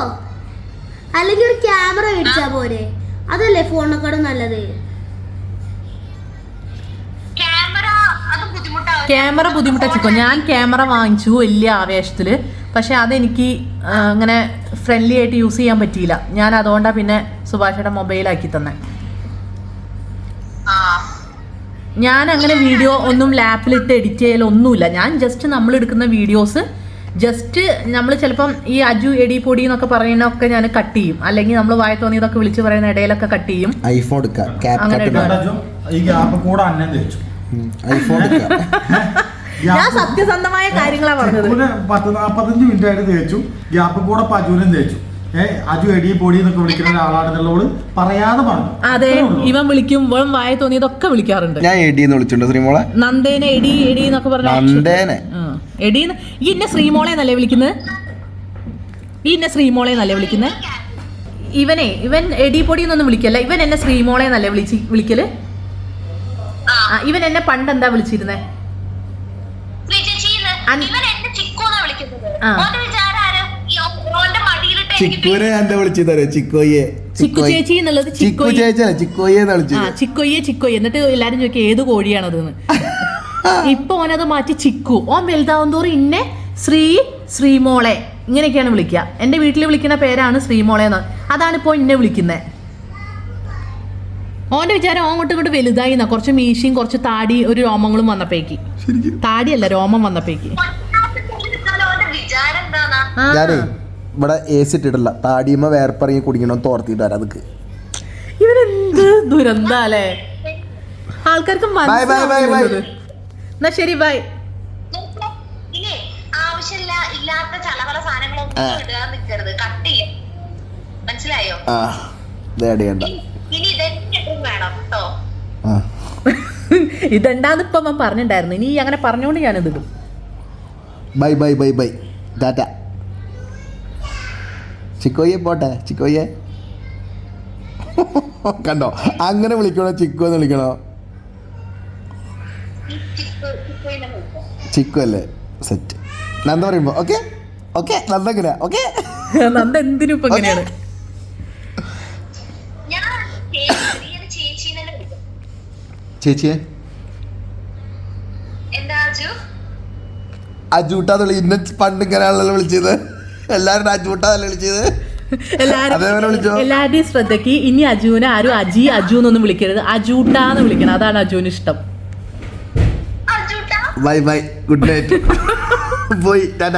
അല്ലെങ്കിൽ ഒരു ക്യാമറ മേടിച്ചാ പോരെ? അതല്ലേ ഫോണിനെക്കാളും നല്ലത്. ക്യാമറ ബുദ്ധിമുട്ടാ ചിക്കോ. ഞാൻ ക്യാമറ വാങ്ങിച്ചു വലിയ ആവേശത്തില്, പക്ഷെ അതെനിക്ക് അങ്ങനെ ഫ്രണ്ട്ലി ആയിട്ട് യൂസ് ചെയ്യാൻ പറ്റിയില്ല. ഞാൻ അതുകൊണ്ടാണ് പിന്നെ സുഭാഷയുടെ മൊബൈലാക്കി തന്നെ. ഞാൻ അങ്ങനെ വീഡിയോ ഒന്നും ലാപ്പിലിട്ട് എഡിറ്റ് ചെയ്യലൊന്നുമില്ല. ഞാൻ ജസ്റ്റ് നമ്മൾ എടുക്കുന്ന വീഡിയോസ് ജസ്റ്റ് നമ്മൾ ചിലപ്പം ഈ അജു എടി പൊടി എന്നൊക്കെ പറയുന്നതൊക്കെ ഞാൻ കട്ട് ചെയ്യും, അല്ലെങ്കിൽ നമ്മൾ വായ തോന്നിയതൊക്കെ വിളിച്ച് പറയുന്ന ഇടയിലൊക്കെ കട്ട് ചെയ്യും. ഐഫോൺ ഞാൻ സത്യസന്ധമായ കാര്യങ്ങളാ പറഞ്ഞത്. 40-45 മിനിറ്റ് ആയിട്ട് തേച്ചു, ഗ്യാപ്പ് കൂടെ പജുവിനും തേച്ചു. അജു എടി പൊടി എന്നൊക്കെ വിളിക്കുന്ന ഒരാളാണെന്നുള്ളവള് പറയാതെ പറഞ്ഞു. അതെ, ഇവൻ വിളിക്കുമ്പോൾ വായ തോന്നിയതൊക്കെ വിളിക്കാറുണ്ട്. ഞാൻ എടിന്ന് വിളിച്ചിട്ടുണ്ട് ശ്രീമോളെ. നന്ദേനെ എടി എടി എന്നൊക്കെ പറഞ്ഞു. എടി ഈ എന്നെ ശ്രീമോളെ എന്നല്ലേ വിളിക്കുന്നത്? ഇവൻ എടി പൊടി എന്നൊന്നും വിളിക്കല്ല, ഇവൻ എന്നെ ശ്രീമോളെ എന്നല്ലേ വിളിക്കല്. ഇവൻ എന്നെ പണ്ട് എന്താ വിളിച്ചിരുന്നേ? ചിക്കുനെ എന്താ വിളിച്ചതറിയോ? ചിക്കോയെ. ചിക്കു ചേച്ചി എന്നുള്ളത് ചിക്കോയെ ചിക്കോയെ. എന്നിട്ട് എല്ലാരും ചോദിക്കും ഏത് കോഴിയാണതെന്ന്. ഇപ്പൊ ഓനത് മാറ്റി ചിക്കു. ഓൻ വലുതാവും തോറും ഇന്നെ ശ്രീമോളെ ഇങ്ങനെയൊക്കെയാണ് വിളിക്കുക. എന്റെ വീട്ടിൽ വിളിക്കുന്ന പേരാണ് ശ്രീമോളെ എന്ന്. അതാണ് ഇപ്പൊ ഇന്നെ വിളിക്കുന്നത്. ഓന്റെ വിചാരം അങ്ങോട്ടും ഇങ്ങോട്ട് വലുതായി എന്നാ. കുറച്ച് മീശയും കുറച്ച് താടി ഒരു രോമങ്ങളും വന്നപ്പേക്ക്. താടിയല്ല, രോമം വന്നപ്പേക്ക്. ഇവിടെ AC ഇട്ടിട്ടില്ല, താടിയമ്മ വേർപ്പറങ്ങി കുടിക്കണോ തോർത്തിട്ട് വരാം. അതൊക്കെ ഇവരെന്ത് ദുരന്തല്ലേ. ആൾക്കാർക്ക് എന്നാ ശരി, ബൈ. ആവശ്യമില്ല ഇല്ലാത്ത ചളകള സാധനങ്ങളൊന്നും ഇടാൻ നിൽക്കരുത്, കട്ട് ചെയ്യാം, മനസ്സിലായോ? ഇനി ഇതെന്നെ വേണം കേട്ടോ. ഇതെന്താന്ന് ഇപ്പൊ ഞാൻ പറഞ്ഞിട്ടുണ്ടായിരുന്നു. ഇനി അങ്ങനെ പറഞ്ഞോണ്ട് ഞാനിത് ഇടും. Bye bye bye bye, tata. ചിക്കോയെ പോട്ടെ. ചിക്കോയെ കണ്ടോ, അങ്ങനെ വിളിക്കണോ? ചിക്കു എന്ന് വിളിക്കണോ? ചിക്കു അല്ലേ? സെറ്റ്. നന്ദ പറയുമ്പോ ഓക്കെ ഓക്കെ. നന്ദ എങ്ങനെയാ? ഓക്കെ. നന്ദ എന്തിനും ഇപ്പൊ എങ്ങനെയാണ്? ചേച്ചിയെ അജൂട്ടാന്ന് ഇന്ന പണ്ട് ഇങ്ങനെയാണല്ലോ വിളിച്ചത്. എല്ലാരും അജൂട്ടാന്നല്ലേ വിളിച്ചത്. എല്ലാവരുടെയും ശ്രദ്ധയ്ക്ക് ഇനി അജുവിനെ ആരും അജു എന്നൊന്നും വിളിക്കരുത്, അജൂട്ടാന്ന് വിളിക്കണം. അതാണ് അജുവിന് ഇഷ്ടം. Bye bye, good night. പോയി ടാറ്റ.